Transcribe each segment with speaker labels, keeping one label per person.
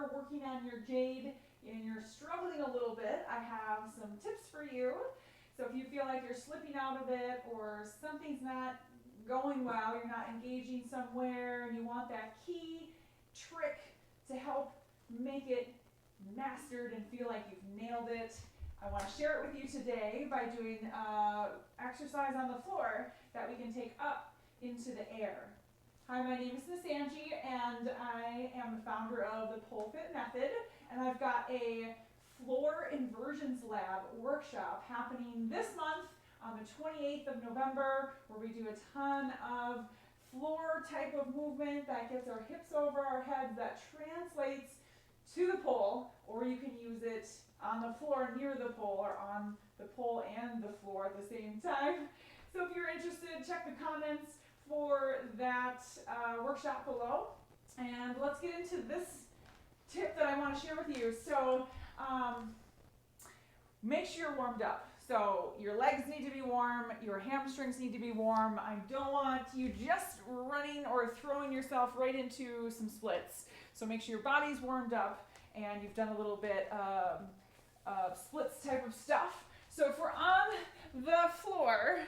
Speaker 1: you're working on your jade and you're struggling a little bit, I have some tips for you. So if you feel like you're slipping out of it or something's not going well, you're not engaging somewhere, and you want that key trick to help make it mastered and feel like you've nailed it, I want to share it with you today by doing exercise on the floor that we can take up into the air. Hi, my name is Miss Angie, and I am the founder of the Pole Fit Method, and I've got a floor inversions lab workshop happening this month on the 28th of November, where we do a ton of floor type of movement that gets our hips over our heads, that translates to the pole, or you can use it on the floor near the pole, or on the pole and the floor at the same time. So if you're interested, check the comments for that workshop below. And let's get into this tip that I want to share with you. So make sure you're warmed up. So your legs need to be warm, your hamstrings need to be warm. I don't want you just running or throwing yourself right into some splits. So make sure your body's warmed up and you've done a little bit of splits type of stuff. So if we're on the floor,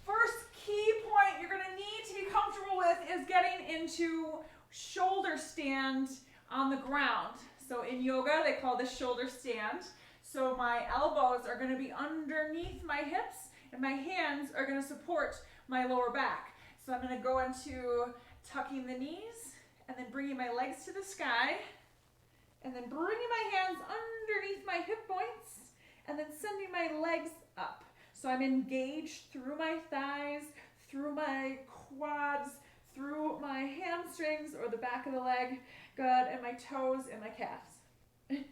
Speaker 1: first key point you're going to need to be comfortable with is getting into shoulder stand on the ground. So in yoga, they call this shoulder stand. So my elbows are going to be underneath my hips, and my hands are going to support my lower back. So I'm going to go into tucking the knees, and then bringing my legs to the sky, and then bringing my hands underneath my hip points, and then sending my legs up. So I'm engaged through my thighs, through my quads, through my hamstrings or the back of the leg, good, and my toes and my calves.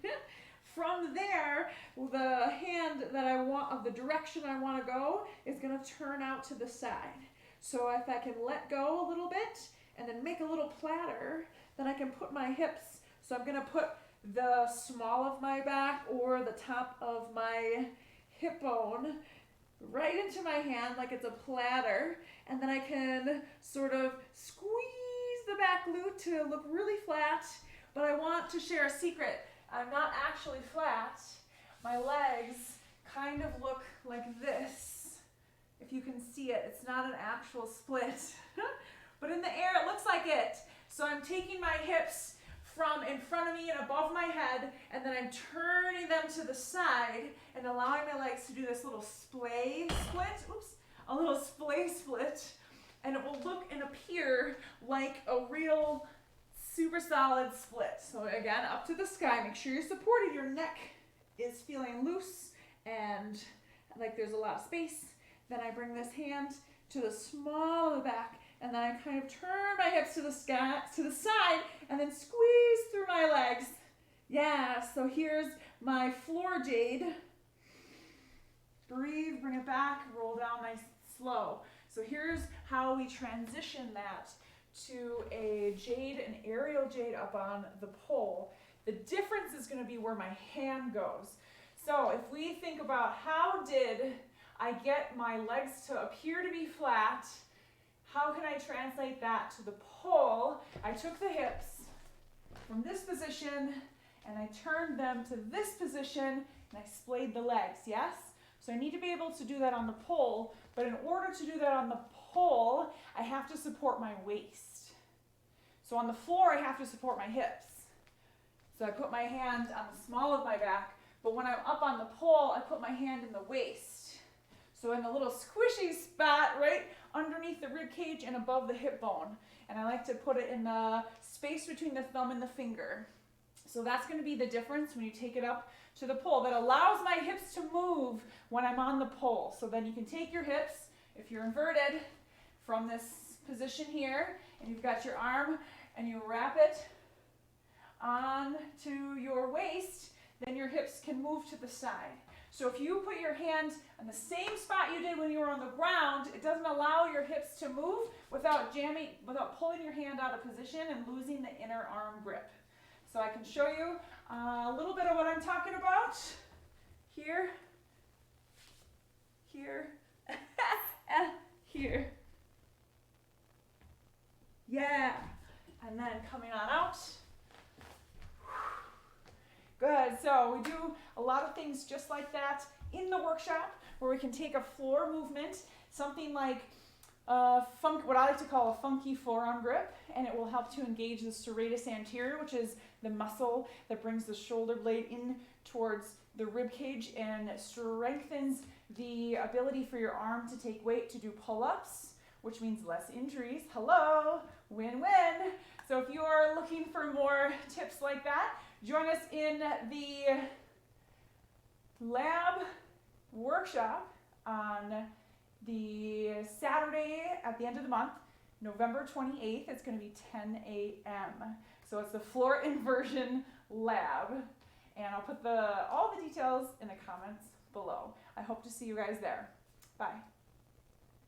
Speaker 1: From there, the hand that I want, of the direction I want to go, is going to turn out to the side. So if I can let go a little bit and then make a little platter, then I can put my hips. So I'm going to put the small of my back or the top of my hip bone right into my hand like it's a platter, and then I can sort of squeeze the back glute to look really flat. But I want to share a secret. I'm not actually flat. My legs kind of look like this. If you can see it, it's not an actual split. But in the air, it looks like it. So I'm taking my hips from in front of me and above my head, and then I'm turning them to the side and allowing my legs to do this little splay split. Oops, a little splay split. And it will look and appear like a real super solid split. So again, up to the sky. Make sure you're supported. Your neck is feeling loose and like there's a lot of space. Then I bring this hand to the small of the back, and then I kind of turn my hips to the side, and then squeeze through my legs. Yeah, so here's my floor jade. Breathe, bring it back, roll down nice slow. So here's how we transition that to a jade, an aerial jade up on the pole. The difference is going to be where my hand goes. So if we think about how did I get my legs to appear to be flat, how can I translate that to the pole? I took the hips from this position and I turned them to this position and I splayed the legs, yes? So I need to be able to do that on the pole, but in order to do that on the pole, I have to support my waist. So on the floor, I have to support my hips. So I put my hand on the small of my back, but when I'm up on the pole, I put my hand in the waist. So in the little squishy spot right underneath the rib cage and above the hip bone. And I like to put it in the space between the thumb and the finger. So that's going to be the difference when you take it up to the pole. That allows my hips to move when I'm on the pole. So then you can take your hips, if you're inverted, from this position here, and you've got your arm, and you wrap it onto your waist, then your hips can move to the side. So if you put your hand on the same spot you did when you were on the ground, it doesn't allow your hips to move without pulling your hand out of position and losing the inner arm grip. So I can show you a little bit of what I'm talking about. Here, here, and here. Yeah, I And then coming on out. Good, so we do a lot of things just like that in the workshop where we can take a floor movement, something like what I like to call a funky forearm grip, and it will help to engage the serratus anterior, which is the muscle that brings the shoulder blade in towards the rib cage and strengthens the ability for your arm to take weight to do pull-ups, which means less injuries. Hello, win-win. So if you are looking for more tips like that, join us in the lab workshop on the Saturday at the end of the month, November 28th. It's going to be 10 a.m. So it's the floor inversion lab. And I'll put all the details in the comments below. I hope to see you guys there. Bye.